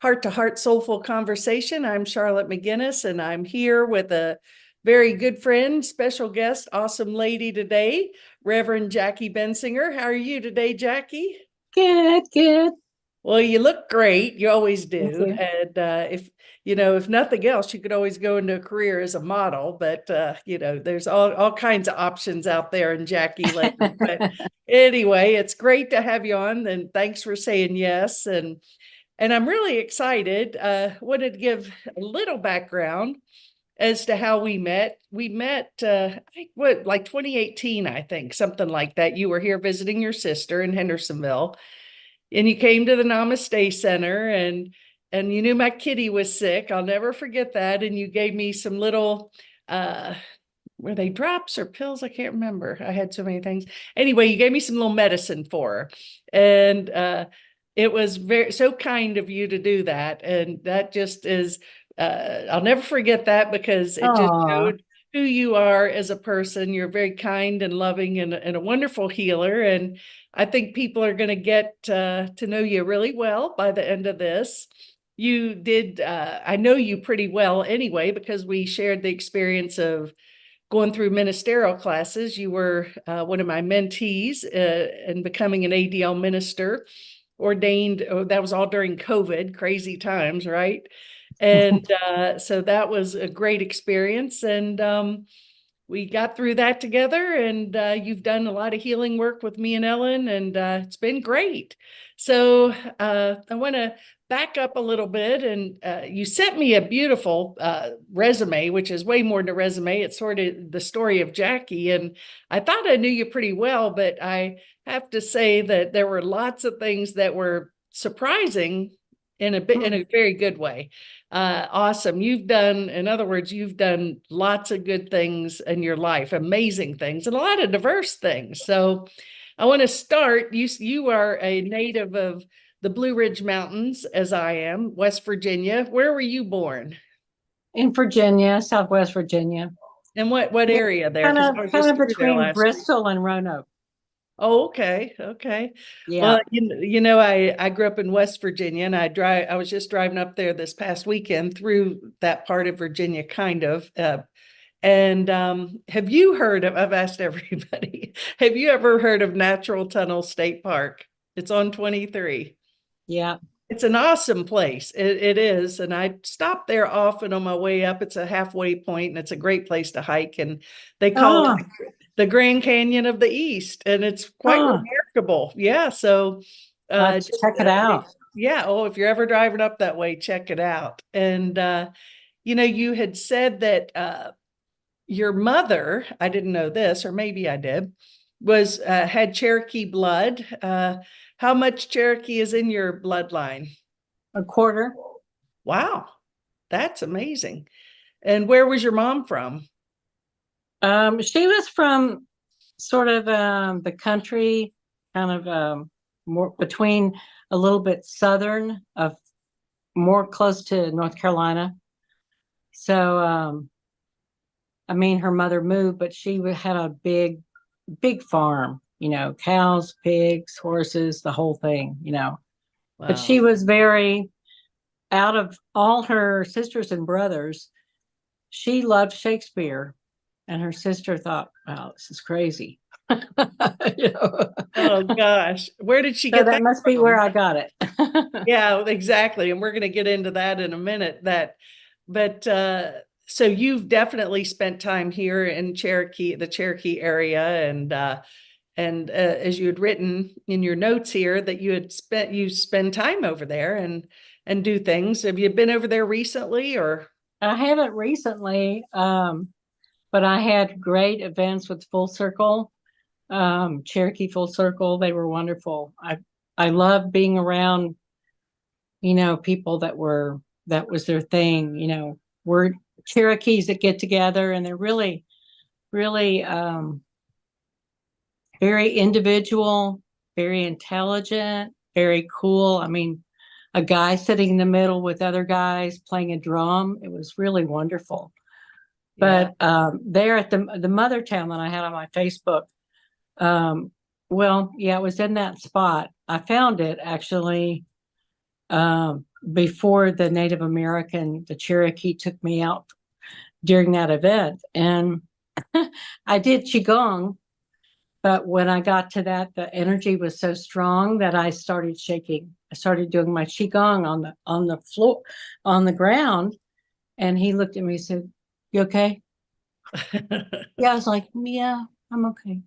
heart-to-heart soulful conversation. I'm Charlotte McGinnis, and I'm here with a very good friend, special guest, awesome lady today, Reverend Jackie Bensinger. How are you today, Jackie? Good, good. Well, you look great. You always Thank do. you. And if nothing else, you could always go into a career as a model. But there's all kinds of options out there in Jackie land. But anyway, it's great to have you on, and thanks for saying yes. And I'm really excited. Wanted to give a little background as to how we met. We met, like 2018, I think, something like that. You were here visiting your sister in Hendersonville, and you came to the Namaste Center, and you knew my kitty was sick. I'll never forget that. And you gave me some little, were they drops or pills? I can't remember. I had so many things. Anyway, you gave me some little medicine for her. And it was so kind of you to do that. And that just is, I'll never forget that, because it just Aw. showed who you are as a person. You're very kind and loving, and a wonderful healer. And I think people are going to get to know you really well by the end of this. You did, I know you pretty well anyway, because we shared the experience of going through ministerial classes. You were one of my mentees in becoming an ADL minister, ordained. Oh, that was all during COVID, crazy times, right? And so that was a great experience. And we got through that together, and you've done a lot of healing work with me and Ellen, and it's been great. So I want to back up a little bit, and you sent me a beautiful resume, which is way more than a resume. It's sort of the story of Jackie, and I thought I knew you pretty well, but I have to say that there were lots of things that were surprising in a very good way. Awesome. In other words, you've done lots of good things in your life, amazing things, and a lot of diverse things. So I want to start. You are a native of the Blue Ridge Mountains, as I am, West Virginia. Where were you born? In Virginia, Southwest Virginia. And what Yeah, area there? kind Because of I was kind just of through there between last week. Bristol and Roanoke. Oh, okay. Okay. Yeah. Well, I grew up in West Virginia, and I was just driving up there this past weekend through that part of Virginia, kind of. And have you heard of, I've asked everybody, have you ever heard of Natural Tunnel State Park? It's on 23. Yeah. It's an awesome place. It is. And I stop there often on my way up. It's a halfway point, and it's a great place to hike. And they call it Oh, the Grand Canyon of the East, and it's quite oh, remarkable. Yeah. So, I have to check it out. yeah. Oh, if you're ever driving up that way, check it out. And, you had said that your mother, I didn't know this, or maybe I did, was had Cherokee blood. How much Cherokee is in your bloodline? A quarter. Wow, that's amazing. And where was your mom from? She was from sort of the country, kind of more between a little bit southern of more close to North Carolina. So I mean, her mother moved, but she had a big farm, cows, pigs, horses, the whole thing. But she Wow. was very, out of all her sisters and brothers, she loved Shakespeare. And her sister thought, wow, this is crazy. you know? Oh gosh. Where did she So get that that must be where from? I got it. Yeah, exactly. And we're going to get into that in a minute. But so you've definitely spent time here in Cherokee, the Cherokee area, and as you had written in your notes here that you spend time over there and do things. Have you been over there recently, or? I haven't recently, but I had great events with Full Circle, Cherokee Full Circle. They were wonderful. I love being around, people that was their thing. We're Cherokees that get together, and they're really, really very individual, very intelligent, very cool. I mean, a guy sitting in the middle with other guys playing a drum. It was really wonderful. Yeah. But there at the mother town that I had on my Facebook, well, yeah, it was in that spot. I found it actually before the Native American, the Cherokee took me out during that event. And I did Qigong, but when I got to that, the energy was so strong that I started shaking. I started doing my Qigong on the floor, on the ground. And he looked at me and said, "You okay?" Yeah, I was like, "Yeah, I'm okay."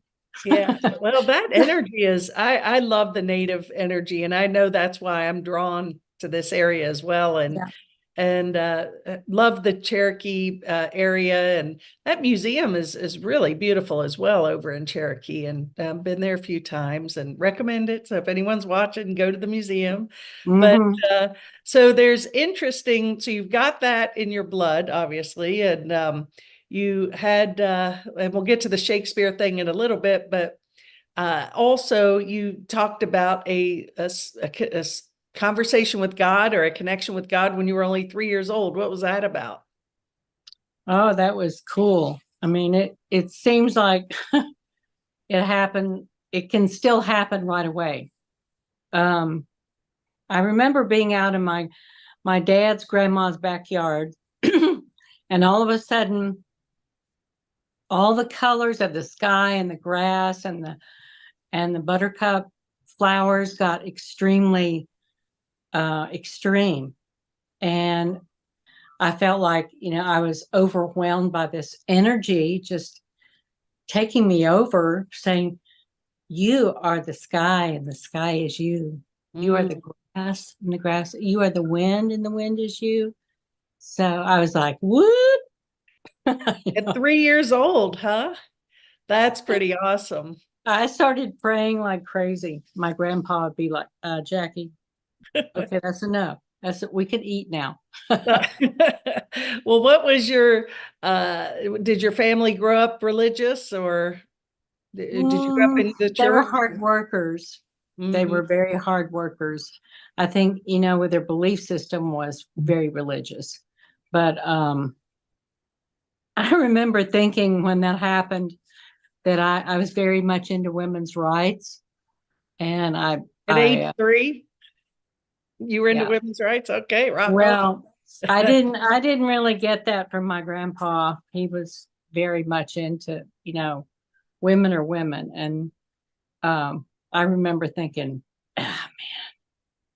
Yeah. Well, that energy is, I love the native energy, and I know that's why I'm drawn to this area as well. Yeah. And love the Cherokee area, and that museum is really beautiful as well over in Cherokee, and been there a few times and recommend it. So if anyone's watching, go to the museum. But Hmm. so there's interesting. So you've got that in your blood, obviously, and you had, and we'll get to the Shakespeare thing in a little bit, but also you talked about a conversation with God or a connection with God when you were only 3 years old. What was that about? Oh, that was cool. I mean, it seems like it happened. It can still happen right away. Um, I remember being out in my dad's grandma's backyard, and all of a sudden, all the colors of the sky and the grass and the buttercup flowers got extremely extreme, and I felt like, I was overwhelmed by this energy just taking me over, saying, "You are the sky, and the sky is you. You are Mm. the grass, and the grass. You are the wind, and the wind is you." So I was like, "What?" You At know, 3 years old, huh? That's pretty awesome. I started praying like crazy. My grandpa would be like, "Jackie, okay, that's enough. That's it. We can eat now." Well, what was your, did your family grow up religious, or did you grow up in the They were church? hard workers. They Mhm. were very hard workers. I think, with their belief system was very religious. But I remember thinking when that happened that I was very much into women's rights. And At age I 3, you were into yeah. women's rights? Okay, rock on. Well, I didn't really get that from my grandpa. He was very much into, women are women. And I remember thinking, "Ah,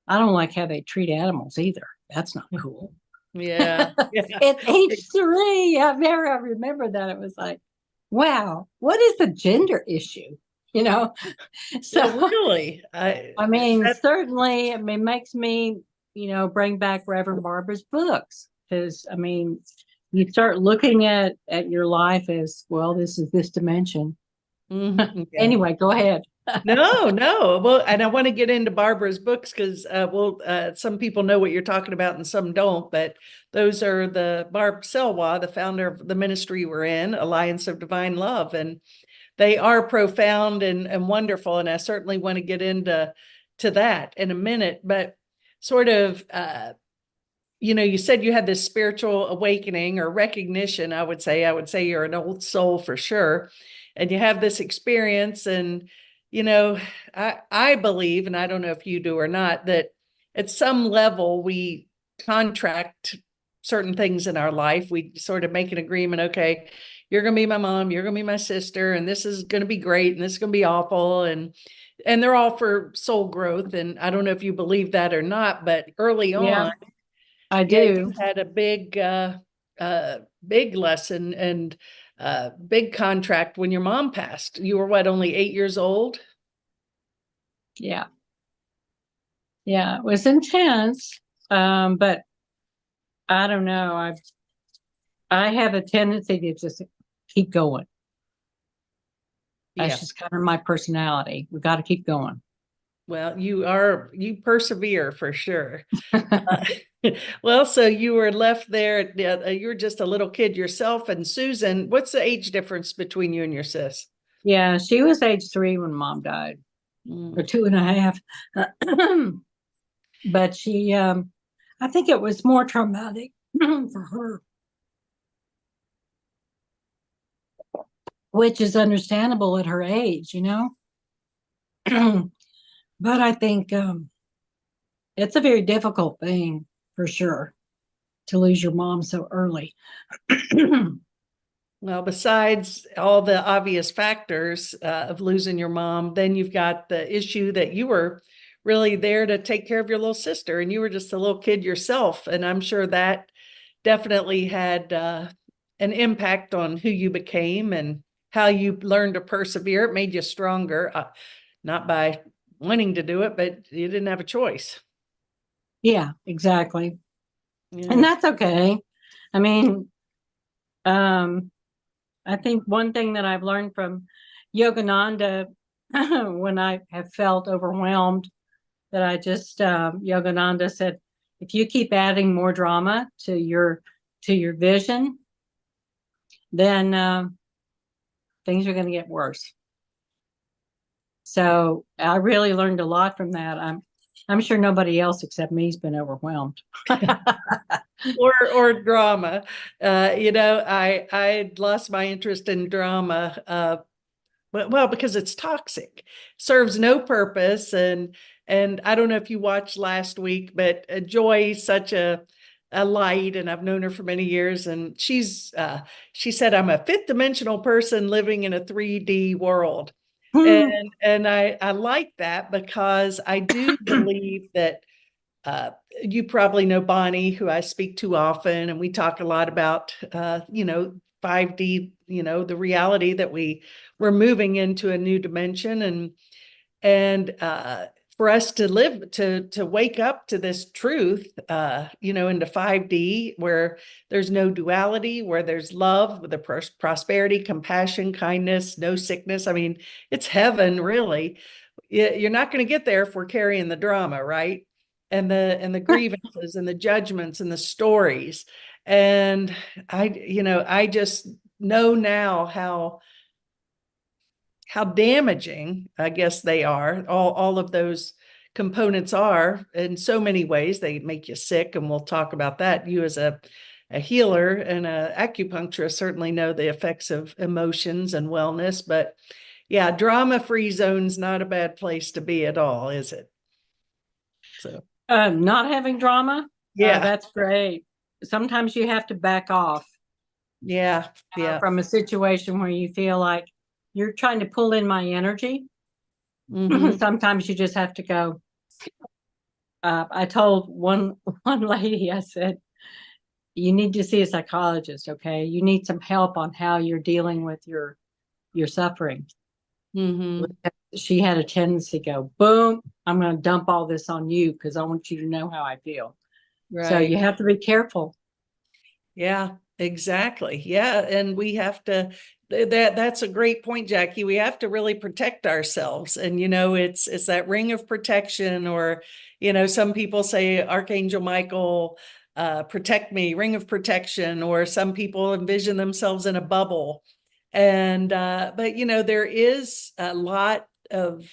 I don't like how they treat animals either. That's not cool." Yeah, yeah. At age 3, I remember that. It was like, wow, what is the gender issue? You know? Yeah, So, really. I mean, That, certainly, I mean, makes me, bring back Reverend Barbara's books. Because, I mean, you start looking at your life as, well, this is this dimension. yeah. Anyway, go ahead. No, no. Well, and I want to get into Barbara's books because some people know what you're talking about and some don't. But those are the Barb Selwa, the founder of the ministry we're in, Alliance of Divine Love, and they are profound and wonderful. And I certainly want to get into that in a minute. But sort of, you said you had this spiritual awakening or recognition. I would say you're an old soul for sure, and you have this experience. And you know, I believe, and I don't know if you do or not, that at some level we contract certain things in our life. We sort of make an agreement. Okay, you're going to be my mom, you're going to be my sister, and this is going to be great, and this is going to be awful, and they're all for soul growth. And I don't know if you believe that or not, but early Yeah, on, I yeah, you do. had a big lesson and big contract when your mom passed. You were what, only 8 years old? Yeah. Yeah. It was intense. But I don't know. I have a tendency to just keep going. That's Yeah. just kind of my personality. We got to keep going. Well, you persevere for sure. Well, so you were left there. You were just a little kid yourself. And Susan, what's the age difference between you and your sis? Yeah, she was age 3 when mom died, or Mm. 2.5. But I think it was more traumatic for her, which is understandable at her age. But I think it's a very difficult thing. for sure, to lose your mom so early. Well, besides all the obvious factors of losing your mom, then you've got the issue that you were really there to take care of your little sister, and you were just a little kid yourself. And I'm sure that definitely had an impact on who you became and how you learned to persevere. It made you stronger, not by wanting to do it, but you didn't have a choice. Yeah, exactly. And Yeah. that's okay. I mean, um, I think one thing that I've learned from Yogananda when I have felt overwhelmed, that I just Yogananda said, if you keep adding more drama to your vision, then things are going to get worse. So I really learned a lot from that. I'm sure nobody else except me's been overwhelmed. Or drama. I lost my interest in drama. Well, because it's toxic, serves no purpose. And I don't know if you watched last week, but Joy's such a light, and I've known her for many years. And she said, I'm a fifth dimensional person living in a 3D world. And I like that because I do believe that you probably know Bonnie, who I speak to often, and we talk a lot about, 5D, the reality that we're moving into a new dimension, and for us to live to wake up to this truth, into 5D, where there's no duality, where there's love, with the prosperity, compassion, kindness, no sickness. I mean, it's heaven, really. You're not going to get there if we're carrying the drama, right? And the grievances and the judgments and the stories. And I just know now how damaging, I guess, they are. All of those components are in so many ways. They make you sick, and we'll talk about that. You, as a healer and an acupuncturist, certainly know the effects of emotions and wellness. But yeah, drama-free zone's not a bad place to be at all, is it? So Not having drama, yeah, that's great. Sometimes you have to back off yeah, yeah. from a situation where you feel like you're trying to pull in my energy. Hmm. Sometimes you just have to go. I told one lady, I said, you need to see a psychologist, okay? You need some help on how you're dealing with your suffering. Hmm. She had a tendency to go, boom, I'm going to dump all this on you because I want you to know how I feel. So you Right. have to be careful. Yeah, exactly. Yeah, and we have to that's a great point, Jackie. We have to really protect ourselves. And it's that ring of protection, or some people say Archangel Michael, protect me, ring of protection, or some people envision themselves in a bubble. And but there is a lot of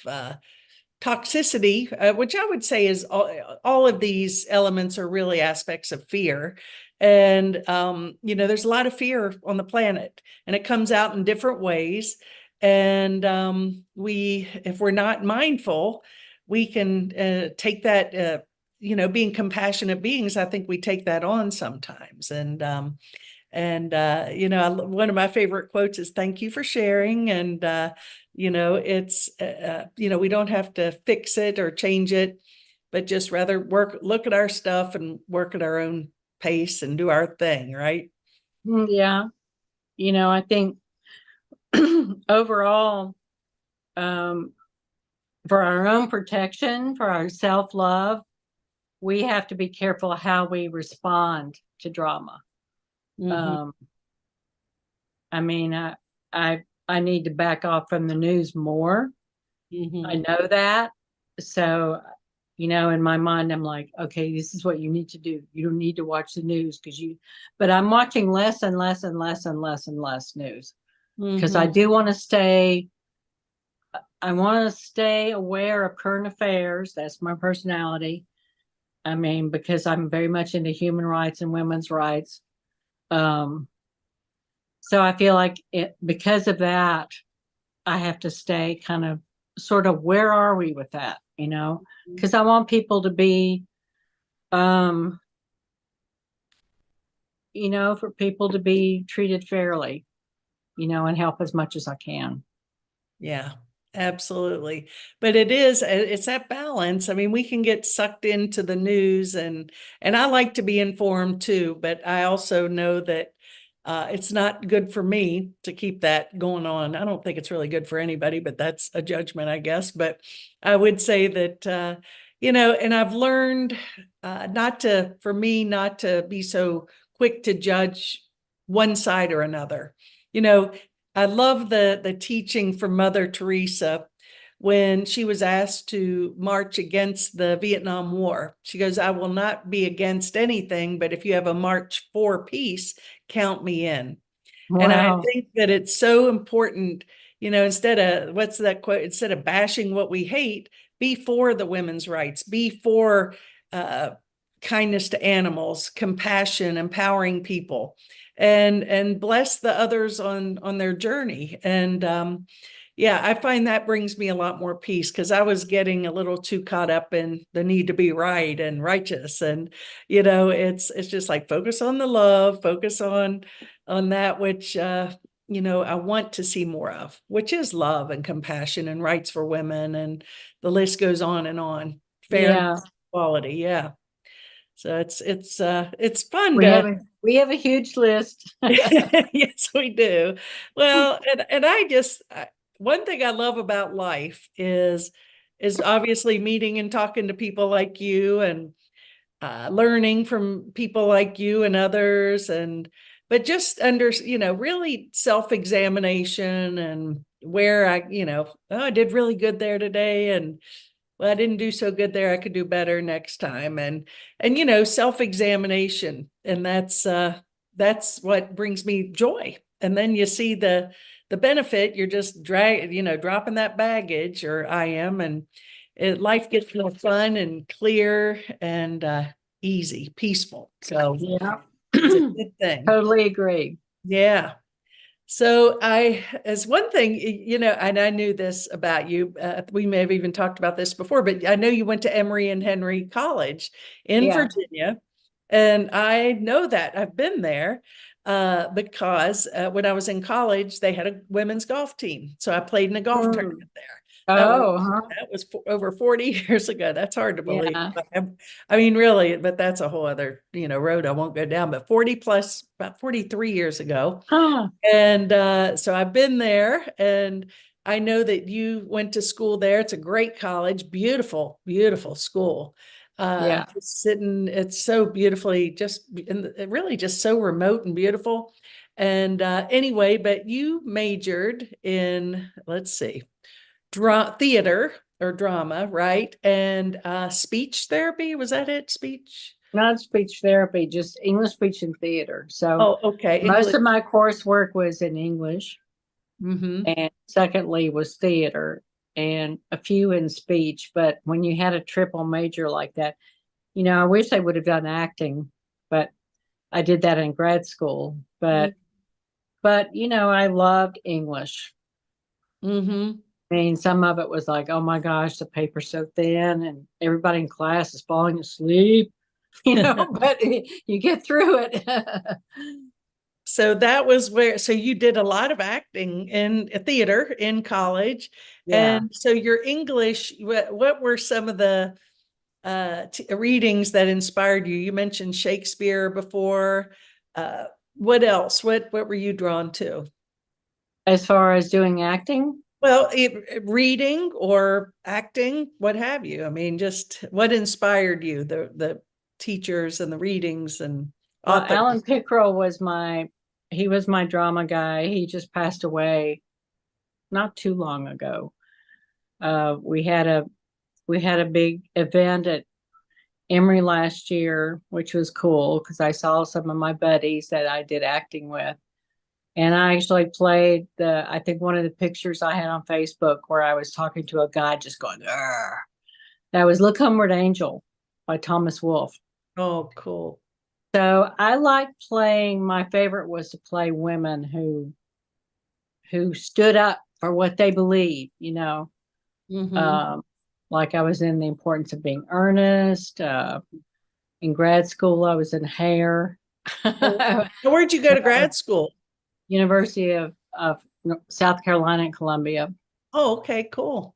toxicity, which I would say is all of these elements are really aspects of fear. And, there's a lot of fear on the planet, and it comes out in different ways. And if we're not mindful, we can take that, being compassionate beings, I think we take that on sometimes. And one of my favorite quotes is, thank you for sharing. And it's we don't have to fix it or change it, but just rather look at our stuff and work at our own pace and do our thing, right? Yeah. I think overall, um, for our own protection, for our self-love, we have to be careful how we respond to drama. Mm-hmm. Um, I mean, I I need to back off from the news more. I Mm-hmm. know that. So, in my mind, I'm like, okay, this is what you need to do. You don't need to watch the news but I'm watching less and less and less and less and less news because Mm-hmm. I want to stay aware of current affairs. That's my personality. I mean, because I'm very much into human rights and women's rights. Um, so I feel like because of that, I have to stay kind of sort of where are we with that, Because I want people to be um for people to be treated fairly, and help as much as I can. Yeah, absolutely. But it's that balance. I mean, we can get sucked into the news and I like to be informed too, but I also know that it's not good for me to keep that going on. I don't think it's really good for anybody, but that's a judgment, I guess. But I would say that and I've learned for me, not to be so quick to judge one side or another. You know, I love the teaching from Mother Teresa when she was asked to march against the Vietnam War. She goes, I will not be against anything, but if you have a march for peace, count me in. And I Wow. think that it's so important, instead of what's that quote, instead of bashing what we hate, be for the women's rights, be for uh, kindness to animals, compassion, empowering people, and bless the others on their journey. And yeah, I find that brings me a lot more peace because I was getting a little too caught up in the need to be right and righteous. And it's just like focus on the love, focus on that which I want to see more of, which is love and compassion and rights for women, and the list goes on and on. Fairness, Yeah, quality, yeah. So it's fun we to have a we have a huge list. yes, we do. Well, and one thing I love about life is obviously meeting and talking to people like you and learning from people like you and others, and but just really self-examination and where oh, I did really good there today, and well, I didn't do so good there, I could do better next time. And self-examination, and that's what brings me joy. And then you see the benefit, you're just dropping that baggage, or I am, and life gets more fun and clear and easy, peaceful. So Yeah. it's a good thing. Totally agree. Yeah. So as one thing, and I knew this about you, we may have even talked about this before, but I know you went to Emory and Henry College in Yeah. Virginia. And I know that I've been there because when I was in college, they had a women's golf team. So I played in a golf Mm. tournament there. That was Oh, huh. that was over 40 years ago. That's hard to believe. Yeah. I mean, really, but that's a whole other, road I won't go down. But 40 plus, about 43 years ago. Huh. And so I've been there, and I know that you went to school there. It's a great college, beautiful, beautiful school. Yeah. Just sitting, it's so beautifully, really just so remote and beautiful. And anyway, but you majored in, let's see, theater or drama, right? And speech therapy, was that it? Speech? Not speech therapy, just English, speech, and theater. So Oh, okay. most English. of my coursework was in English, Mm-hmm. and secondly was theater and a few in speech. But when you had a triple major like that, I wish I would have done acting, but I did that in grad school. But I loved English. Mm-hmm. I mean, some of it was like, oh my gosh, the paper's so thin and everybody in class is falling asleep, but you get through it. So that was so you did a lot of acting in theater in college. Yeah. And so your English, what were some of the readings that inspired you? You mentioned Shakespeare before. Uh, what else? What were you drawn to? As far as doing acting, Well, reading or acting, what have you? I mean, just what inspired you? The teachers and the readings and well, authors. Alan Pickrell he was my drama guy. He just passed away not too long ago. We had a big event at Emory last year, which was cool because I saw some of my buddies that I did acting with. And I actually played I think one of the pictures I had on Facebook where I was talking to a guy just going, "Arr." That was Look Homeward Angel by Thomas Wolfe. Oh, cool. So I like my favorite was to play women who stood up for what they believe, Mm-hmm. um, like I was in The Importance of Being Earnest. In grad school, I was in Hair. Well, where'd you go to grad school? University of South Carolina at Columbia. Oh, okay, cool.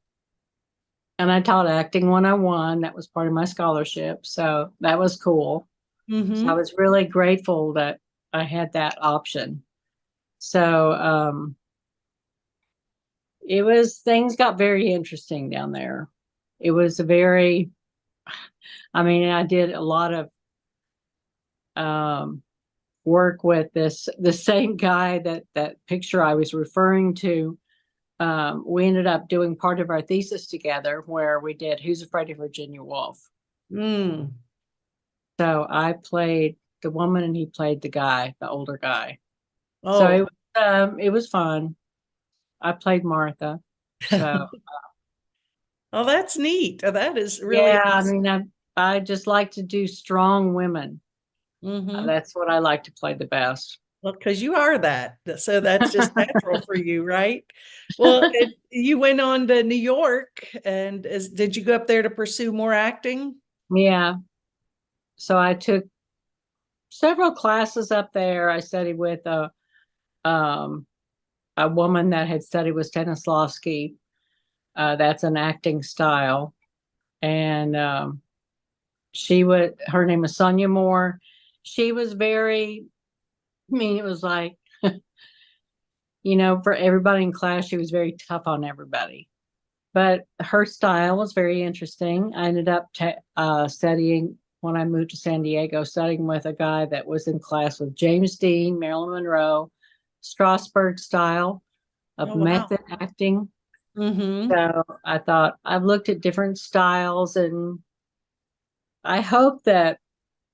And I taught acting 101. That was part of my scholarship. So that was cool. So I Mm-hmm. was really grateful that I had that option. So it was, things got very interesting down there. It was a very, I mean, I did a lot of um, work with the same guy that picture I was referring to. We ended up doing part of our thesis together where we did Who's Afraid of Virginia Woolf. Mm. So I played the woman and he played the guy, the older guy. So Oh, it was fun. I played Martha. So oh, that's neat. That is really yeah, I awesome. mean, I just like to do strong women. Mm-hmm. That's what I like to play the best. Well, because you are that. So that's just natural for you, right? Well, you went on to New York and did you go up there to pursue more acting? Yeah. So I took several classes up there. I studied with um, a woman that had studied with Stanislavski. That's an acting style. And her name was Sonia Moore. She was very, I mean, it was like, for everybody in class, she was very tough on everybody. But her style was very interesting. I ended up studying when I moved to San Diego, studying with a guy that was in class with James Dean, Marilyn Monroe, Strasberg style of Oh, wow. method acting. Mm-hmm. So I thought I've looked at different styles, and I hope that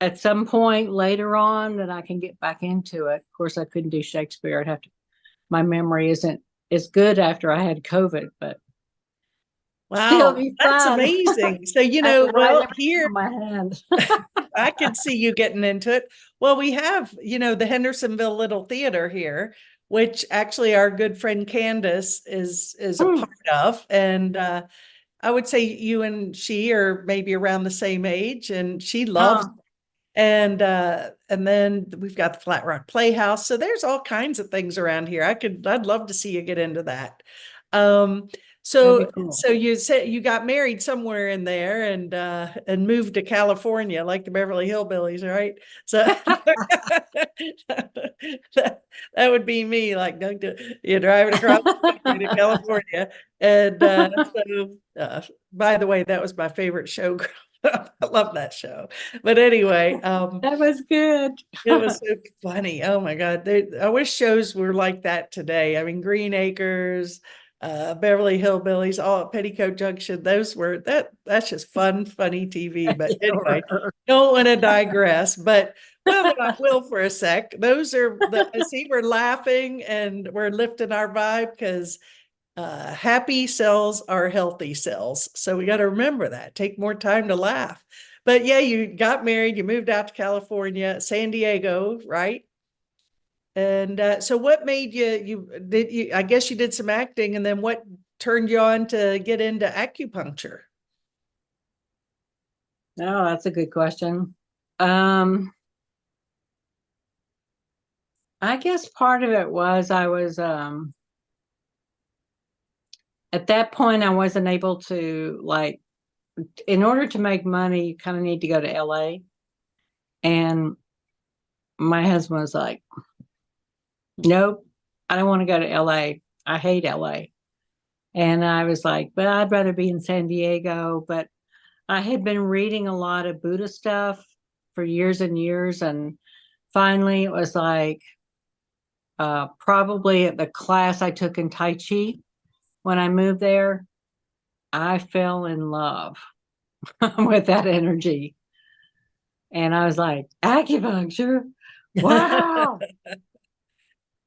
at some point later on that I can get back into it. Of course, I couldn't do Shakespeare. I'd have to, my memory isn't as good after I had COVID, but still Wow, be that's fun. amazing. So, I can write well, everything here on my hand. I can see you getting into it. Well, we have, the Hendersonville Little Theater here, which actually our good friend Candace is a Hmm. part of. And I would say you and she are maybe around the same age, and she loves. Oh, And then we've got the Flat Rock Playhouse. So there's all kinds of things around here. I'd love to see you get into that. Um, that'd be so cool. so you said you got married somewhere in there and moved to California like the Beverly Hillbillies, right? So that, that would be me, like you're driving across the country to California. And by the way, that was my favorite show. I love that show. But anyway, That was good. it was so funny. Oh my God. I wish shows were like that today. I mean, Green Acres, Beverly Hillbillies, all Petticoat Junction. That's just fun, funny TV. But anyway, don't want to digress. But well, then I will for a sec. Those are I see we're laughing and we're lifting our vibe because happy cells are healthy cells. So we got to remember that. Take more time to laugh. But yeah, you got married, you moved out to California, San Diego, right? And so what made I guess you did some acting, and then what turned you on to get into acupuncture? No, that's a good question. Um, I guess part of it was I was at that point I wasn't able to, like, in order to make money, you kind of need to go to LA. And my husband was like, nope, I don't want to go to LA. I hate LA. And I was like, but I'd rather be in San Diego. But I had been reading a lot of Buddha stuff for years and years. And finally, it was like probably at the class I took in Tai Chi when I moved there, I fell in love with that energy. And I was like, acupuncture, wow.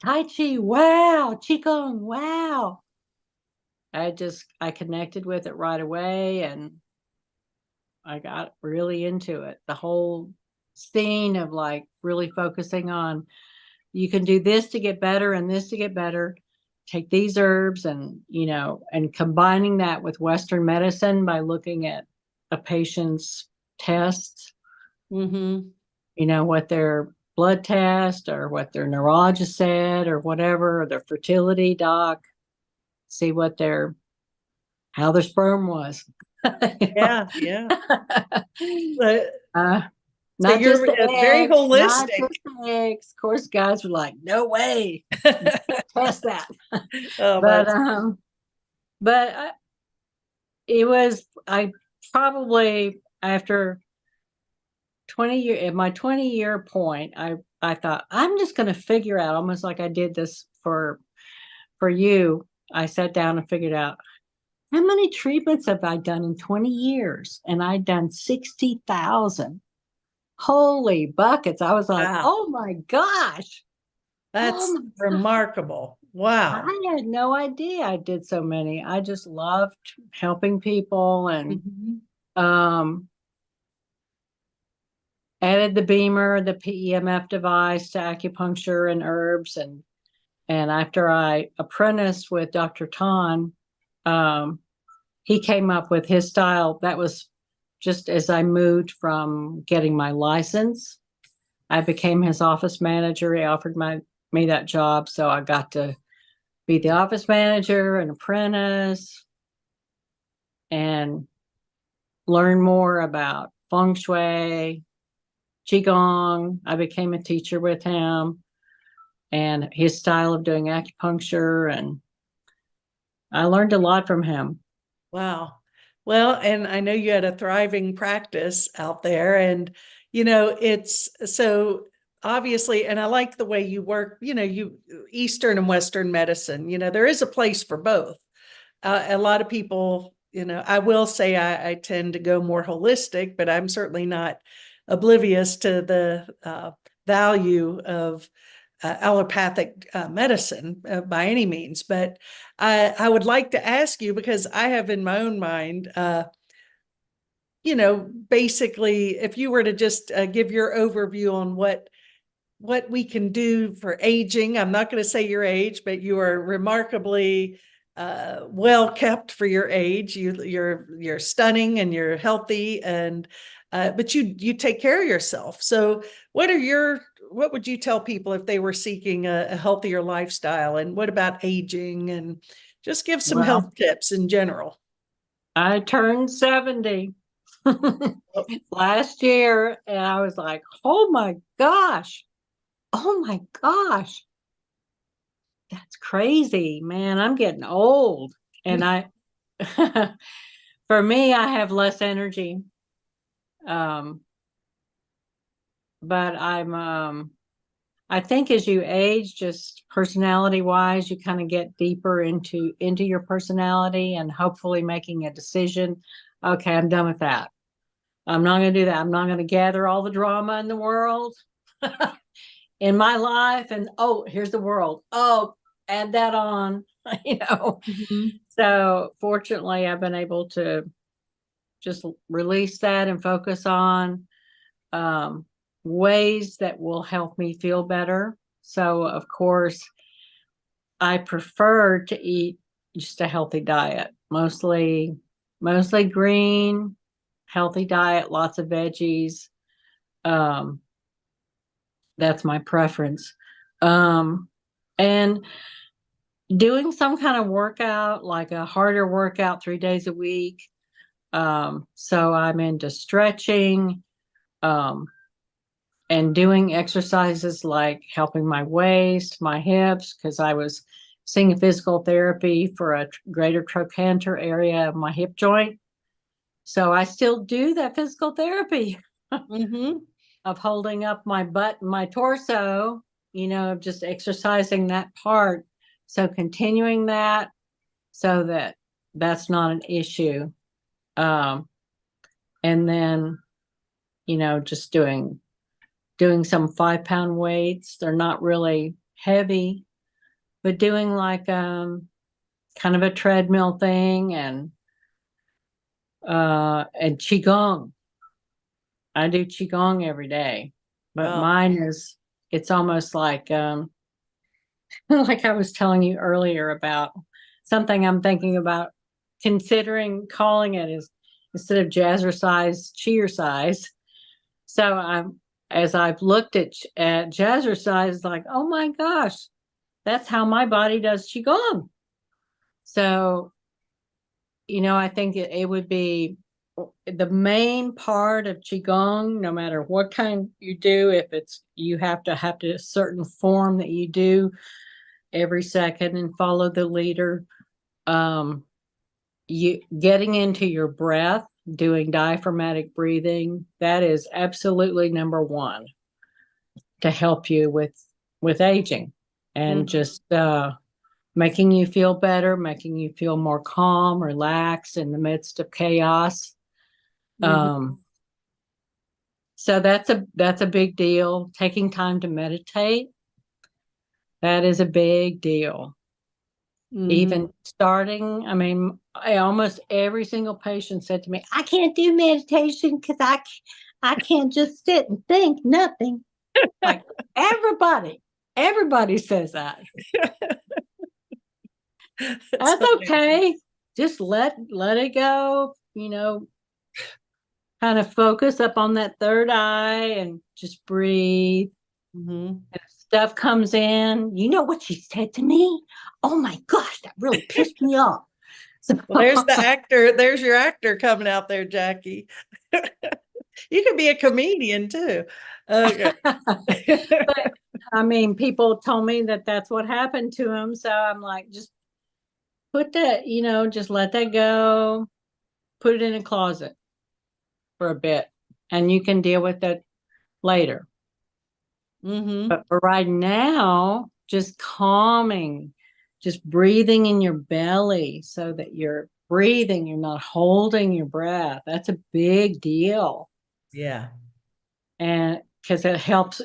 Tai Chi, wow. Qigong, wow. I connected with it right away and I got really into it. The whole scene of like really focusing on you can do this to get better and this to get better. Take these herbs and combining that with Western medicine by looking at a patient's tests, Mm-hmm. what their blood test or what their neurologist said or whatever, or their fertility doc, see what how their sperm was. You know? Yeah, yeah. But uh, so not just you're the very eggs, not holistic. just the eggs. Of course, guys were like, "No way, you can't test that." Oh, But that's but it was I probably after 20 year at my 20-year point, I thought I'm just going to figure out, almost like I did this for you. I sat down and figured out how many treatments have I done in 20 years, and I'd done 60,000. Holy buckets. I was like, wow. oh my gosh. Oh That's my God. remarkable. Wow. I had no idea I did so many. I just loved helping people, and Mhm. um added the Beamer, the PEMF device to acupuncture and herbs. And after I apprenticed with Dr. Tan, um, he came up with his style. That was just as I moved from getting my license. I became his office manager. He offered me that job. So I got to be the office manager and apprentice and learn more about feng shui, qigong. I became a teacher with him and his style of doing acupuncture, and I learned a lot from him. Wow. Well, and I know you had a thriving practice out there, and it's so obviously, and I like the way you work, you Eastern and Western medicine, there is a place for both. A lot of people, I will say I tend to go more holistic, but I'm certainly not oblivious to the value of allopathic medicine by any means. But I would like to ask you, because I have in my own mind, basically, if you were to just give your overview on what we can do for aging. I'm not going to say your age, but you are remarkably well kept for your age. You're stunning and you're healthy, and but you take care of yourself. So what would you tell people if they were seeking a healthier lifestyle? And what about aging? And just give some Well, health tips in general. I turned 70 last year, and I was like, oh my gosh, oh my gosh, that's crazy, man. I'm getting old. And for me, I have less energy. Um, but I think as you age, just personality wise, you kind of get deeper into your personality and hopefully making a decision. Okay, I'm done with that. I'm not going to do that. I'm not going to gather all the drama in the world in my life. And oh, here's the world. Oh, add that on, you know. Mhm. So fortunately, I've been able to just release that and focus on um, ways that will help me feel better. So, of course, I prefer to eat just a healthy diet, mostly green, healthy diet, lots of veggies. Um, that's my preference. Um, and doing some kind of workout, like a harder workout 3 days a week. So I'm into stretching, um, and doing exercises like helping my waist, my hips, because I was seeing physical therapy for a greater trochanter area of my hip joint. So I still do that physical therapy Mhm. of holding up my butt and my torso, just exercising that part. So continuing that so that that's not an issue. Um, and then, just doing some 5 pound weights. They're not really heavy, but doing like kind of a treadmill thing and qigong. I do qigong every day, but Wow. mine is it's almost like like I was telling you earlier about something I'm thinking about considering calling it is instead of jazzercise, cheercise. So as I've looked at jazzercise, like, oh my gosh, that's how my body does qigong. So, I think it would be the main part of qigong, no matter what kind you do. If it's you have to a certain form that you do every second and follow the leader. You getting into your breath, doing diaphragmatic breathing, that is absolutely number one to help you with aging and Mhm. just making you feel better, making you feel more calm, relaxed in the midst of chaos. Mhm. Um, so that's a big deal. Taking time to meditate, that is a big deal. Mhm. Even starting, I mean, almost every single patient said to me, I can't do meditation because I can't just sit and think nothing. Like everybody says that. That's That's amazing. okay. Just let it go, kind of focus up on that third eye and just breathe. Mhm. And if stuff comes in, you know what she said to me? Oh my gosh, that really pissed me off. So, Well, there's the actor. There's your actor coming out there, Jackie. You could be a comedian too. Okay. but I mean, people told me that that's what happened to him. So I'm like, just put that, just let that go, put it in a closet for a bit, and you can deal with it later. Mm-hmm. But for right now, just calming, just breathing in your belly so that you're breathing, you're not holding your breath. That's a big deal. Yeah. And because it helps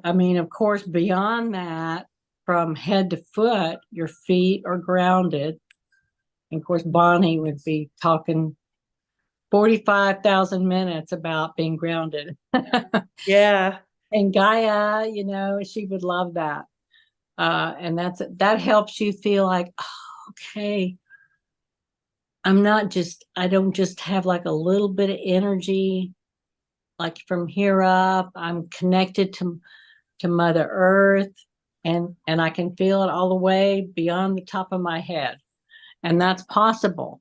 I mean, of course, beyond that, from head to foot, your feet are grounded. And of course, Bonnie would be talking 45,000 minutes about being grounded. Yeah. And Gaia, she would love that. And that helps you feel like, oh, okay, I don't just have like a little bit of energy, like from here up. I'm connected to Mother Earth, and I can feel it all the way beyond the top of my head. And that's possible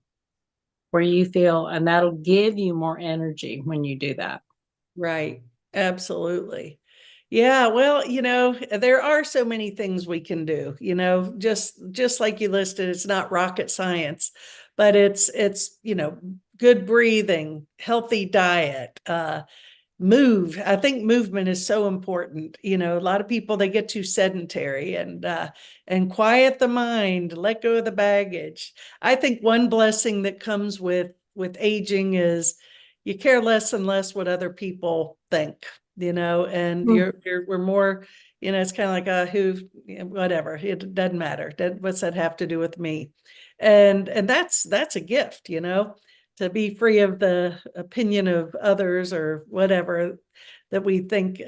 where you feel, and that'll give you more energy when you do that. Right. Absolutely. Yeah, well, there are so many things we can do, just like you listed, it's not rocket science, but it's, good breathing, healthy diet, move. I think movement is so important. A lot of people, they get too sedentary, and quiet the mind, let go of the baggage. I think one blessing that comes with aging is you care less and less what other people think, and Mm. we're more, it's kind of like who, whatever, it doesn't matter. What's that have to do with me? And that's a gift, to be free of the opinion of others or whatever that we think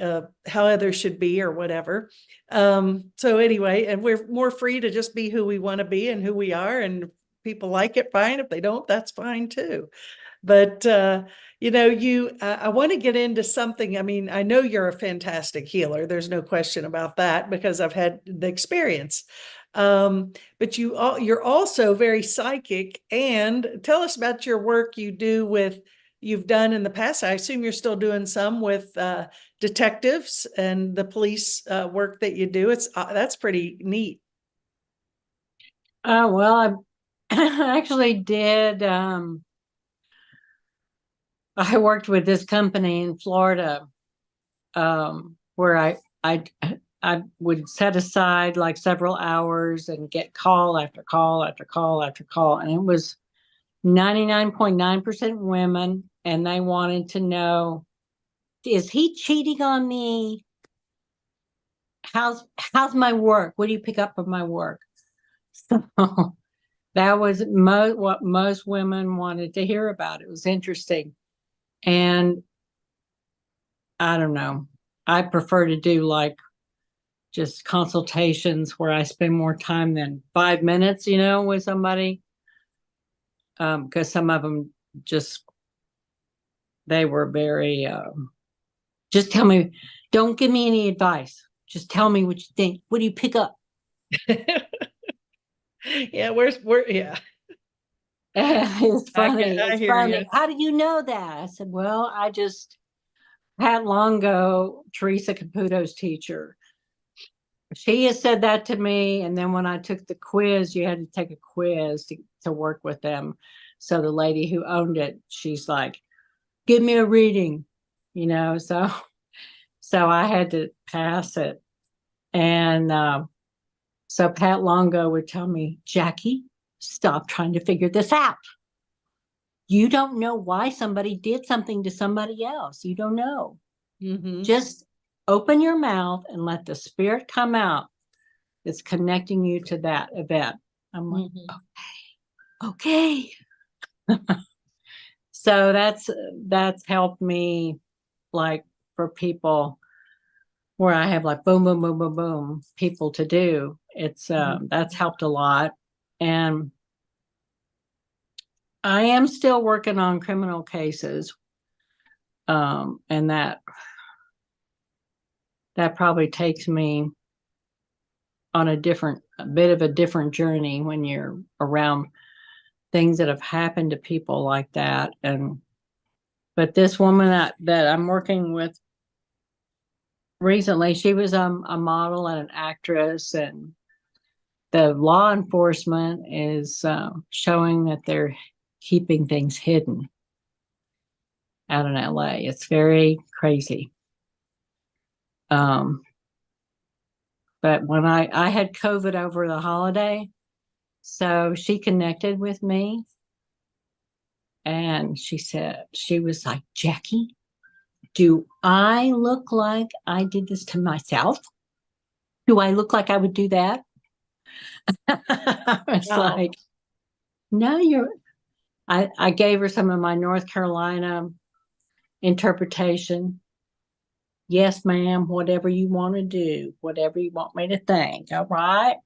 how others should be or whatever. So anyway, and we're more free to just be who we want to be and who we are. And if people like it, fine. If they don't, that's fine too. But I want to get into something. I mean, I know you're a fantastic healer. There's no question about that because I've had the experience. But you're also very psychic. And tell us about your work you've done in the past. I assume you're still doing some with detectives and the police work that you do. That's pretty neat. Well, I actually did. I worked with this company in Florida, where I I would set aside like several hours and get call after call after call after call, and it was 99.9% women, and they wanted to know, is he cheating on me? How's my work? What do you pick up from my work? So that was what most women wanted to hear about. It was interesting. And I don't know. I prefer to do like just consultations where I spend more time than 5 minutes, with somebody. Because some of them just, they were very Just tell me, don't give me any advice. Just tell me what you think. What do you pick up? Yeah, where yeah, It's funny. I It's hear funny. you. How do you know that? I said, well, I just Pat Longo, Teresa Caputo's teacher. She has said that to me. And then when I took the quiz, you had to take a quiz to work with them. So the lady who owned it, she's like, give me a reading, so I had to pass it. And so Pat Longo would tell me, Jackie, stop trying to figure this out. You don't know why somebody did something to somebody else. You don't know. Hmm. Just open your mouth and let the spirit come out that's connecting you to that event. I'm like, Hmm. okay. So that's helped me, like, for people where I have like boom, boom, boom, boom, boom people to do. It's that's helped a lot. And I am still working on criminal cases. And that probably takes me on a bit of a different journey when you're around things that have happened to people like that. And but this woman that I'm working with recently, she was a model and an actress, and the law enforcement is showing that they're keeping things hidden out in LA. It's very crazy. Um, but when I had COVID over the holiday, so she connected with me, and she was like, Jackie, do I look like I did this to myself? Do I look like I would do that? I was Wow. like, no, I gave her some of my North Carolina interpretation. Yes, ma'am, whatever you want to do, whatever you want me to think. All right.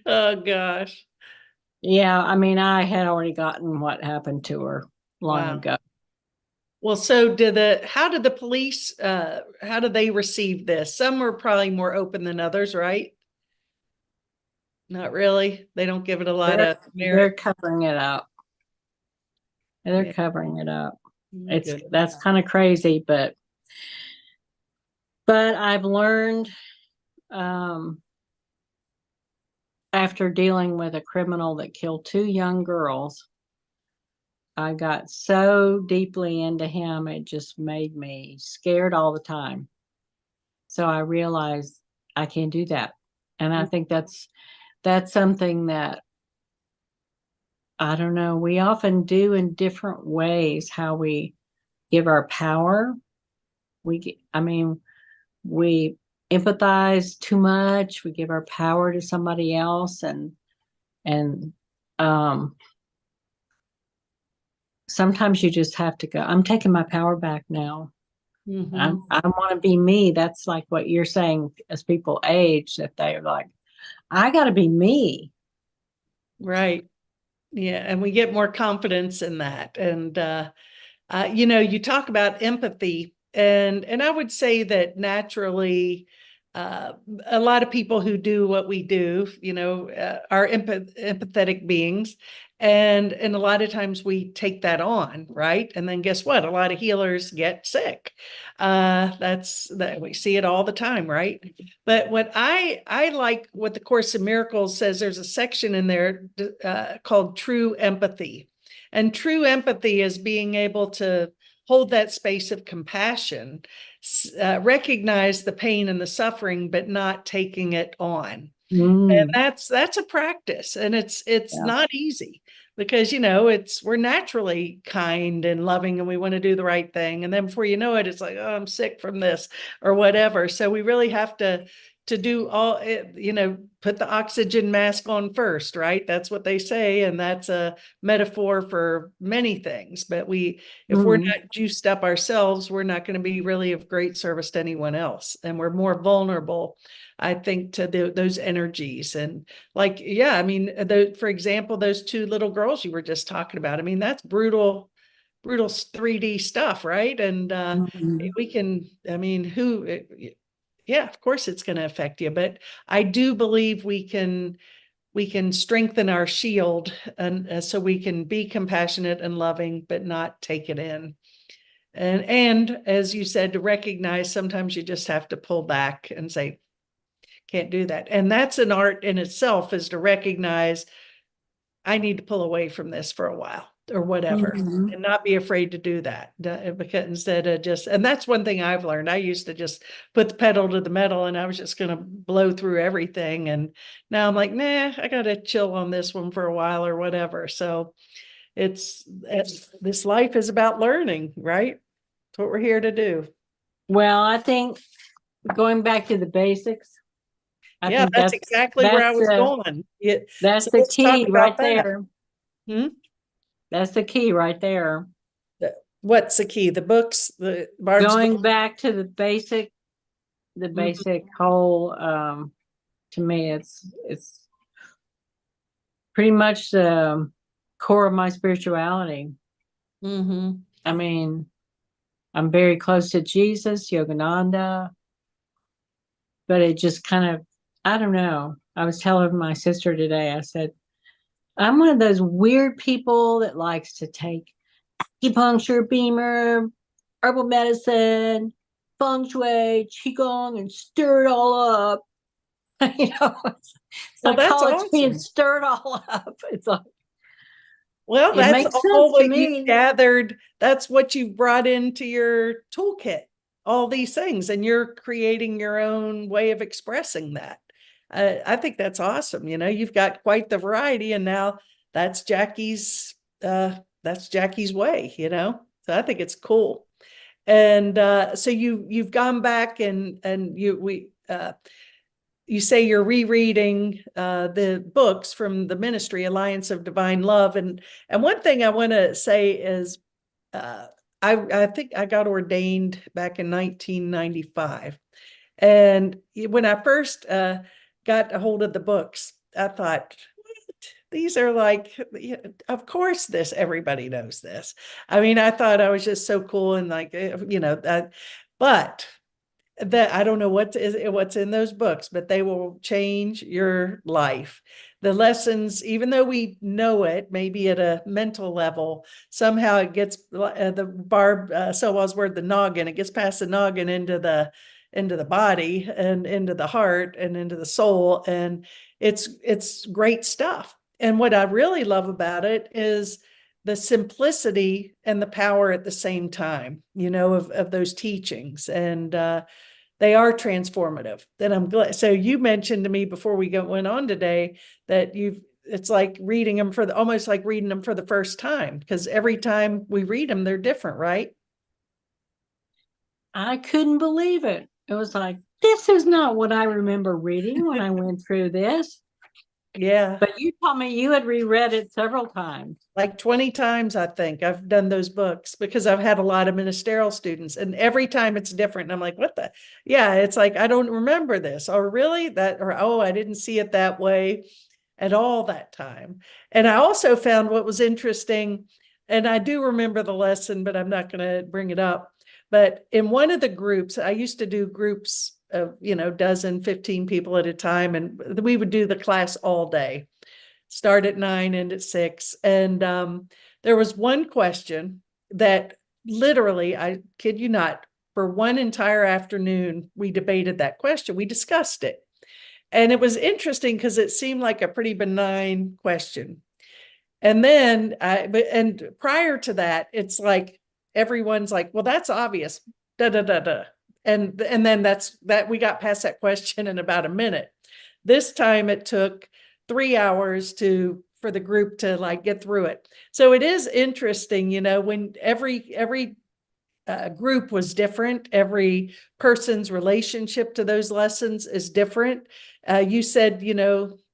Oh gosh. Yeah, I mean, I had already gotten what happened to her long Wow. ago. Well, so how did the police how did they receive this? Some were probably more open than others, right? Not really. They don't give it a lot They're of they're merit. covering it up. They're Yeah. covering it up. Oh, It's good. That's kind of crazy, but I've learned, um, after dealing with a criminal that killed two young girls. I got so deeply into him, it just made me scared all the time. So I realized I can't do that. And I think that's something that, I don't know, we often do in different ways, how we give our power. I mean, we empathize too much, we give our power to somebody else, and um sometimes you just have to go, I'm taking my power back now. Hmm. I want to be me. That's like what you're saying, as people age, that they're like, I got to be me. Right. Yeah, and we get more confidence in that. And you know, you talk about empathy, and I would say that naturally, uh, a lot of people who do what we do, you know, are empathetic beings, and a lot of times we take that on, right? And then guess what? A lot of healers get sick. That's that we see it all the time, right? But what I like what the Course in Miracles says. There's a section in there called True Empathy. And true empathy is being able to hold that space of compassion, recognize the pain and the suffering, but not taking it on. And Mm, that's a practice, and it's yeah. not easy because you know we're naturally kind and loving and we want to do the right thing, and then before you know it, it's like, oh, I'm sick from this or whatever. So we really have to do all it, you know, put the oxygen mask on first, right? That's what they say, and that's a metaphor for many things. But if we're Mm, not juiced up ourselves, we're not going to be really of great service to anyone else, and we're more vulnerable, I think, to those energies. And like, yeah, I mean, for example, those two little girls you were just talking about, I mean, that's brutal, brutal 3D stuff, right? And Mhm. we can, I mean, yeah, of course it's going to affect you, but I do believe we can strengthen our shield, and so we can be compassionate and loving, but not take it in. And as you said, to recognize sometimes you just have to pull back and say, can't do that. And that's an art in itself, is to recognize I need to pull away from this for a while or whatever, Mhm. and not be afraid to do that. Because instead of just, and that's one thing I've learned. I used to just put the pedal to the metal and I was just going to blow through everything. And now I'm like, nah, I got to chill on this one for a while or whatever. So it's this life is about learning, right? That's what we're here to do. Well, I think going back to the basics, I Yeah, think that's that's exactly where I that's was uh going. that's So the let's talk key about right that. there. Hmm? That's the key right there. What's the key? The books, the Bard's book. Going back to the Mhm. basic whole to me it's pretty much the core of my spirituality. Mhm. I mean, I'm very close to Jesus, Yogananda, but it just kind of, I don't know. I was telling my sister today, I said, I'm one of those weird people that likes to take acupuncture, beamer, herbal medicine, feng shui, qigong, and stir it all up. It's Well, that's psychology and awesome. stir it all up. It's like, Well, it that's makes all sense to what you me. gathered. That's what you've brought into your toolkit, all these things, and you're creating your own way of expressing that. I think that's awesome. You've got quite the variety, and now that's Jackie's, that's Jackie's way. So I think it's cool. And so you've gone back and you say you're rereading the books from the ministry Alliance of Divine Love, and one thing I want to say is uh, I think I got ordained back in 1995, and when I first got a hold of the books, I thought, what? These are like, of course, this everybody knows this. I mean, I thought I was just so cool and like, but that I don't know what's in those books, but they will change your life. The lessons, even though we know it, maybe at a mental level, somehow it gets the Barb Sowell's word, the noggin. It gets past the noggin into the body and into the heart and into the soul, and it's great stuff. And what I really love about it is the simplicity and the power at the same time, of those teachings. And they are transformative. Then I'm glad. So you mentioned to me before we went on today that it's like reading them almost like reading them for the first time, because every time we read them, they're different, right? I couldn't believe it. It was like, this is not what I remember reading when I went through this. Yeah. But you told me you had reread it several times. Like 20 times, I think I've done those books because I've had a lot of ministerial students, and every time it's different. And I'm like, what the? Yeah, it's like, I don't remember this. Or really that, or oh, I didn't see it that way at all that time. And I also found what was interesting, and I do remember the lesson, but I'm not going to bring it up. But in one of the groups, I used to do groups of, dozen, 15 people at a time, and we would do the class all day, start at 9, end at 6. And there was one question that literally, I kid you not, for one entire afternoon, we debated that question. We discussed it. And it was interesting because it seemed like a pretty benign question. And prior to that, it's like everyone's like, well, that's obvious. Da da da da. And then that we got past that question in about a minute. This time it took 3 hours for the group to like get through it. So it is interesting, when every group was different. Every person's relationship to those lessons is different. You said,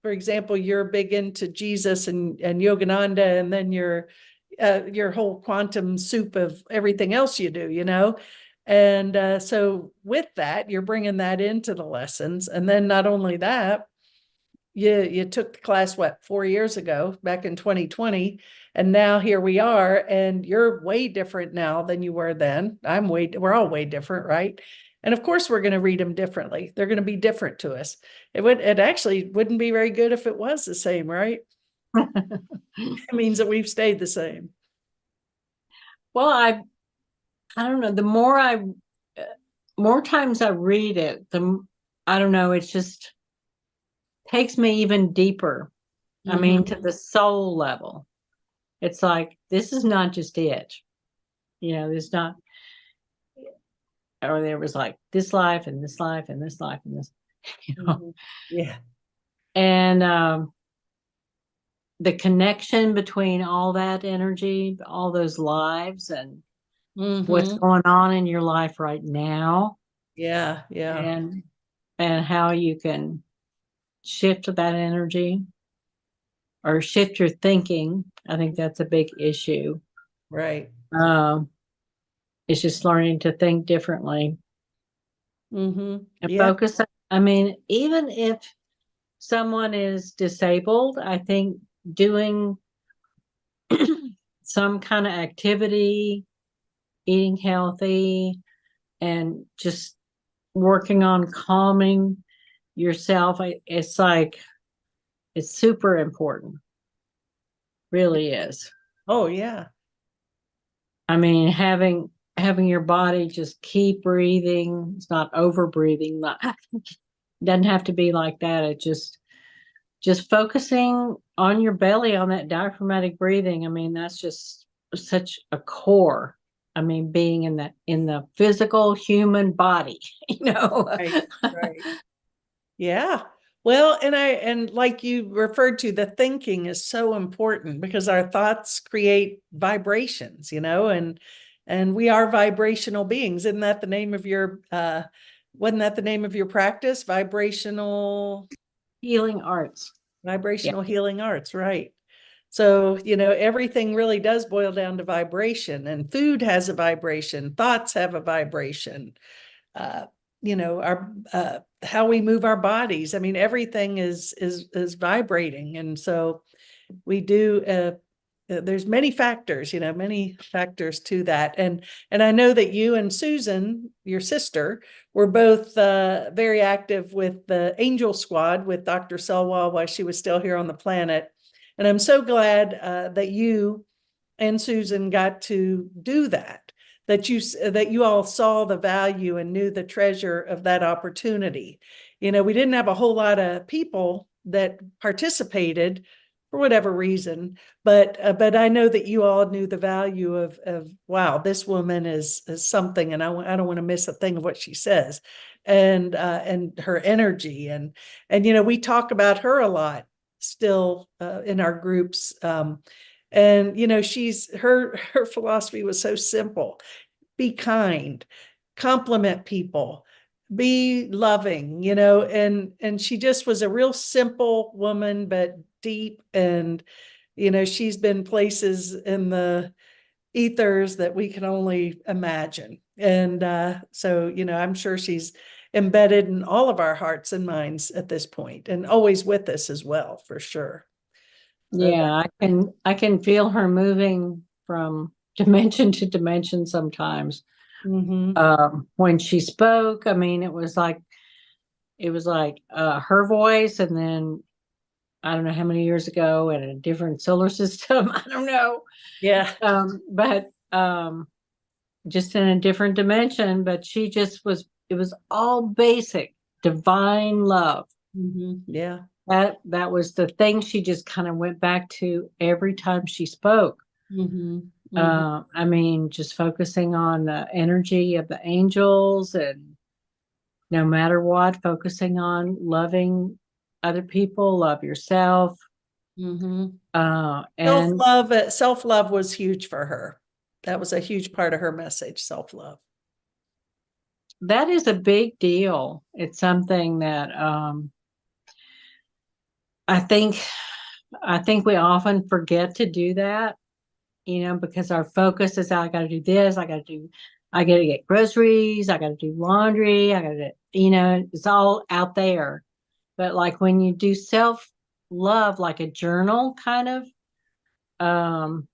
for example, you're big into Jesus and Yogananda, and then your whole quantum soup of everything else you do. And so with that, you're bringing that into the lessons. And then not only that, you took the class, what, 4 years ago, back in 2020, and now here we are, and you're way different now than you were then. We're all way different, right? And of course, we're going to read them differently. They're going to be different to us. It actually wouldn't be very good if it was the same, right? It means that we've stayed the same. Well, I don't know. More times I read it, I don't know, it just takes me even deeper. I mean, to the soul level. It's like, this is not just it. There's not, or there was like this life and this life and this life and this, you know. Yeah. And the connection between all that energy, all those lives, and what's going on in your life right now. Yeah, yeah. And how you can shift that energy or shift your thinking. I think that's a big issue. Right. It's just learning to think differently and Yeah. focus. I mean, even if someone is disabled, I think doing some kind of activity, eating healthy, and just working on calming yourself, it's like, it's super important. Really is. Oh, yeah. I mean, having your body just keep breathing. It's not over breathing. Doesn't have to be like that. It just focusing on your belly, on that diaphragmatic breathing. I mean, that's just such a core. I mean, being in the physical human body, Right. Right. Yeah. Well, and like you referred to, the thinking is so important because our thoughts create vibrations, and we are vibrational beings. Isn't that the name of your wasn't that the name of your practice? Healing arts. Yeah. Vibrational healing arts, right? So, everything really does boil down to vibration, and food has a vibration, thoughts have a vibration. Uh, our how we move our bodies. I mean, everything is vibrating, and so we do. There's many factors, many factors to that, and I know that you and Susan, your sister, were both very active with the Angel Squad with Dr. Selwell while she was still here on the planet, and I'm so glad that you and Susan got to do that. That you all saw the value and knew the treasure of that opportunity. We didn't have a whole lot of people that participated for whatever reason, but I know that you all knew the value of wow, this woman is something, and I don't want to miss a thing of what she says, and her energy, and we talk about her a lot still in our groups. And she's her philosophy was so simple: be kind, compliment people, be loving, and she just was a real simple woman, but deep. And she's been places in the ethers that we can only imagine. And so I'm sure she's embedded in all of our hearts and minds at this point, and always with us as well, for sure. So Yeah, I can feel her moving from dimension to dimension sometimes. When she spoke, I mean, it was like her voice, and then I don't know how many years ago in a different solar system. I don't know. yeah. But just in a different dimension. But she just was. It was all basic divine love. Yeah. That was the thing she just kind of went back to every time she spoke. I mean, just focusing on the energy of the angels, and no matter what, focusing on loving other people, love yourself. And Self-love was huge for her. That was a huge part of her message, self-love. that is a big deal. It's something that I think we often forget to do that, because our focus is, I got to do this, I got to get groceries, I got to do laundry, I got to, it's all out there. but like when you do self-love, like a journal kind of, um,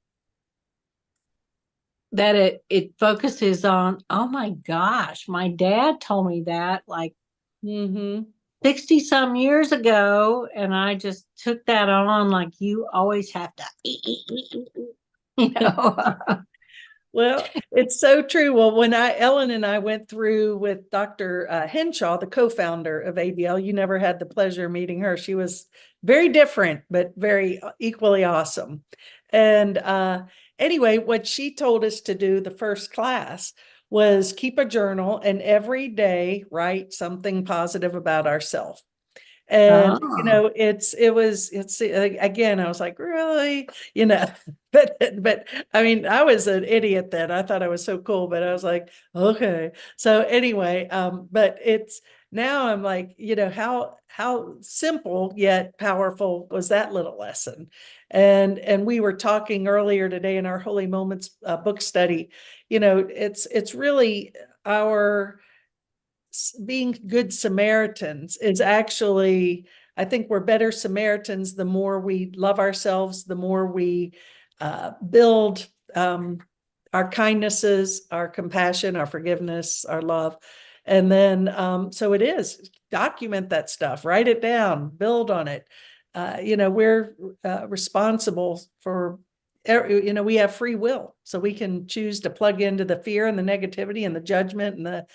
that it focuses on, oh my gosh, my dad told me that like Mm-hmm. 60 some years ago, and I just took that on like you always have to you know. Well, it's so true. Well, when Ellen and I went through with Dr. Henshaw, the co-founder of ABL, you never had the pleasure of meeting her. She was very different, but very equally awesome. And anyway, what she told us to do the first class was keep a journal and every day write something positive about ourselves. And Oh, it's again, I was like, really, but I mean, I was an idiot then. I thought I was so cool, but I was like, okay. So anyway, but it's now I'm like, how simple yet powerful was that little lesson. And we were talking earlier today in our Holy Moments book study. It's really our being good Samaritans is actually, I think we're better Samaritans the more we love ourselves, the more we build our kindnesses, our compassion, our forgiveness, our love. And then, so it is document that stuff, write it down, build on it. We're responsible for, we have free will, so we can choose to plug into the fear and the negativity and the judgment and the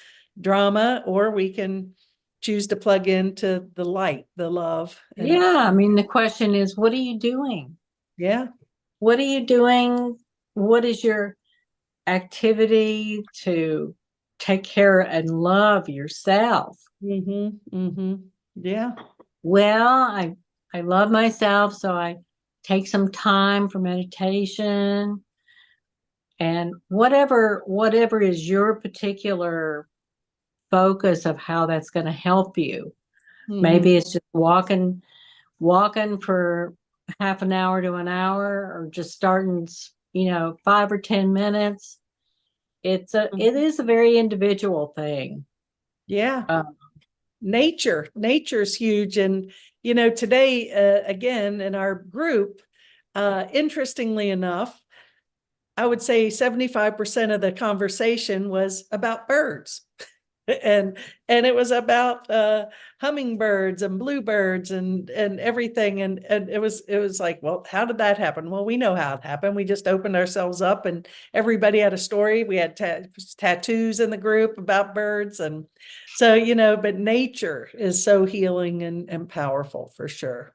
drama, or we can choose to plug into the light, the love. And yeah. I mean, the question is, what are you doing? yeah. What are you doing? What is your activity to take care and love yourself? Mm-hmm. Mm-hmm. Yeah. Well, I love myself, so I take some time for meditation and whatever is your particular focus of how that's going to help you. Mm-hmm. Maybe it's just walking for half an hour to an hour, or just starting, 5 or 10 minutes. It is a very individual thing. Yeah. Uh, Nature's huge. And today, again, in our group, interestingly enough, I would say 75% of the conversation was about birds. And it was about hummingbirds and bluebirds and everything. And it was like, well, how did that happen? Well, we know how it happened. We just opened ourselves up, and everybody had a story. We had tattoos in the group about birds. And so, but nature is so healing and powerful for sure.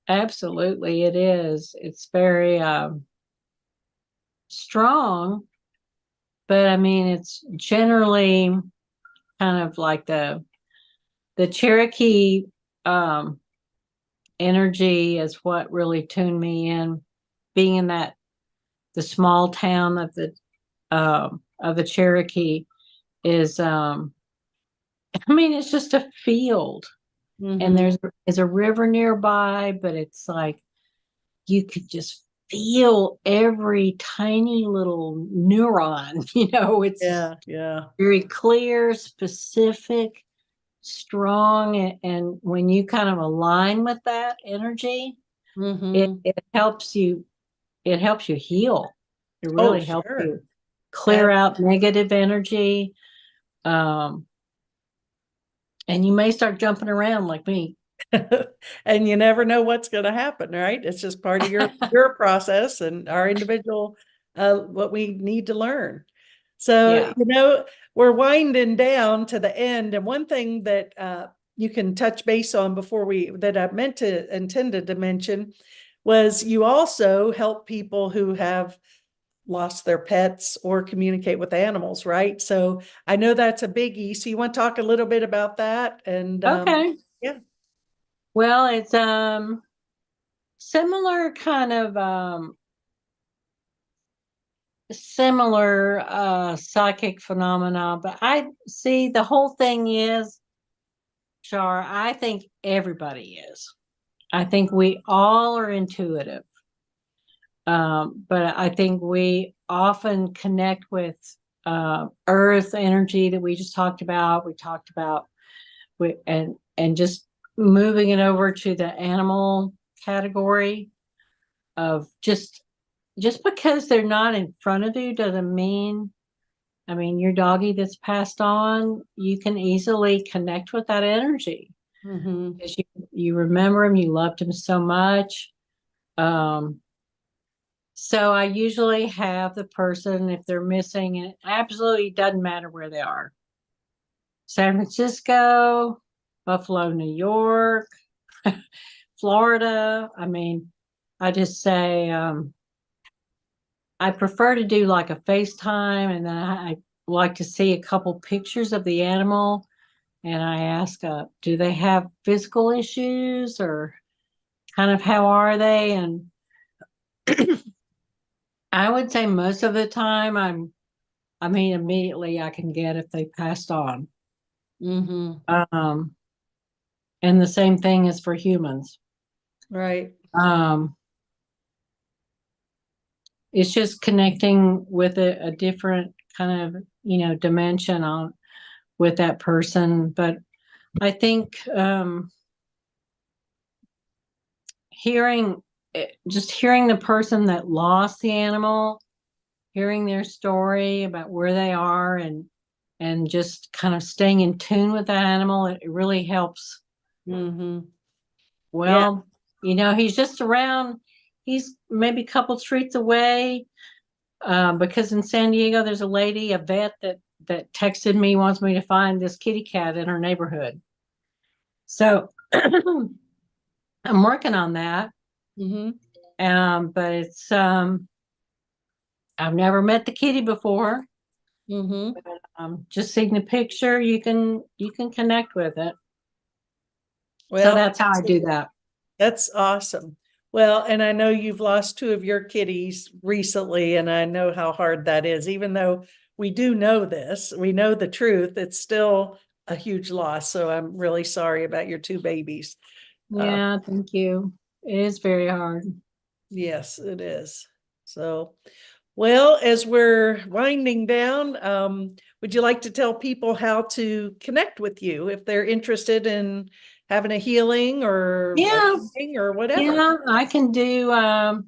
Absolutely, it is. It's very strong, but I mean, it's generally kind of like the Cherokee um, energy is what really tuned me in. Being in the small town of the Cherokee is, I mean, it's just a field, and Mm-hmm. there's a river nearby, but it's like you could just feel every tiny little neuron. It's Yeah, yeah. very clear, specific, strong, and when you kind of align with that energy, it Mm-hmm. it helps you it helps you heal. It Oh, really helps sure. you clear out negative energy. Um, and you may start jumping around like me. And you never know what's going to happen, right? It's just part of your process and our individual what we need to learn. So, Yeah. we're winding down to the end, and one thing that you can touch base on before that I intended to mention was you also help people who have lost their pets or communicate with animals, right? So I know that's a biggie. So you want to talk a little bit about that? And Okay. yeah. Well, it's similar kind of similar psychic phenomena, but I see the whole thing is, Char, I think everybody is. I think we all are intuitive. But I think we often connect with earth energy that we just talked about. We talked about and just moving it over to the animal category of just because they're not in front of you doesn't mean, I mean, your doggy that's passed on, you can easily connect with that energy Mm-hmm. because you remember him, you loved him so much. So I usually have the person, if they're missing, it absolutely doesn't matter where they are. San Francisco, Buffalo, New York, Florida. I mean, I just say I prefer to do like a FaceTime, and then I like to see a couple pictures of the animal, and I ask, do they have physical issues or kind of how are they? And I would say most of the time I mean, immediately I can get if they passed on. Mm-hmm. Um, and the same thing is for humans. Right. Um, it's just connecting with a different kind of, dimension on with that person. But I think hearing just hearing the person that lost the animal, hearing their story about where they are and just kind of staying in tune with that animal, it really helps. Mm-hmm. Yeah. Well, he's just around. He's maybe a couple streets away. Because in San Diego, there's a lady, a vet that texted me, wants me to find this kitty cat in her neighborhood. So I'm working on that. Mm-hmm. But it's I've never met the kitty before. Mm-hmm. Just seeing the picture, you can connect with it. So Well, that's how I do that. that's awesome. Well, and I know you've lost two of your kitties recently, and I know how hard that is. Even though we do know this, we know the truth, it's still a huge loss. So I'm really sorry about your two babies. Uh, Yeah, thank you. It is very hard. yes, it is. So, well, as we're winding down, would you like to tell people how to connect with you if they're interested in having a healing or a Yeah, reading or whatever? yeah, I can do it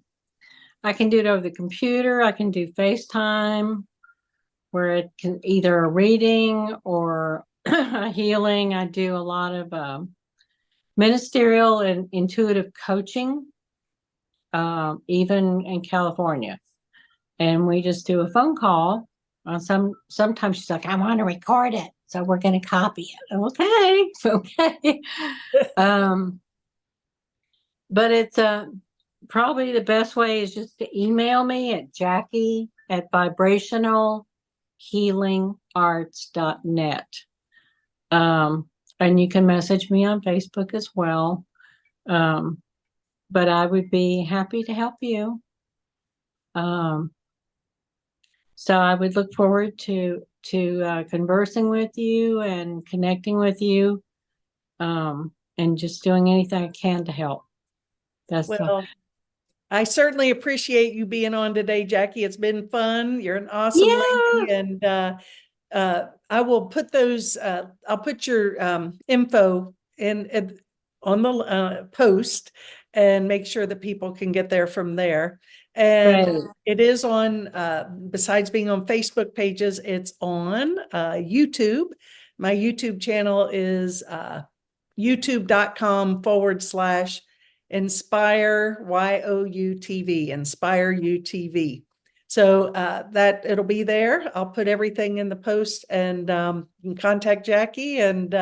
over the computer. I can do FaceTime where it can either a reading or a healing. I do a lot of ministerial and intuitive coaching, even in California. And we just do a phone call. Sometimes she's like, I want to record it, so we're going to copy it. Okay, okay. um, but it's probably the best way is just to email me at Jackie@vibrationalhealingarts.net. And you can message me on Facebook as well. But I would be happy to help you. Um, so I would look forward to conversing with you and connecting with you, and just doing anything I can to help. That's the Well, I certainly appreciate you being on today, Jackie. It's been fun. You're an awesome yeah, lady. And I will put those, I'll put your info in on the post and make sure that people can get there from there. And great. it is on, besides being on Facebook pages, it's on YouTube. My YouTube channel is youtube.com/inspire YOUTV, inspire UTV. So that it'll be there. I'll put everything in the post, and you can contact Jackie and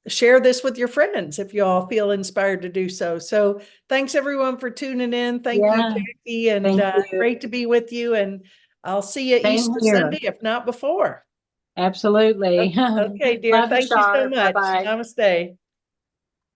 share this with your friends if you all feel inspired to do so. So thanks everyone for tuning in. Thank you, Yeah, Jackie, and thank you. great to be with you. And I'll see you Same Easter here. Sunday, if not before. Absolutely. Okay, dear. Love you, Thank you so Shar. Bye much. bye. Namaste.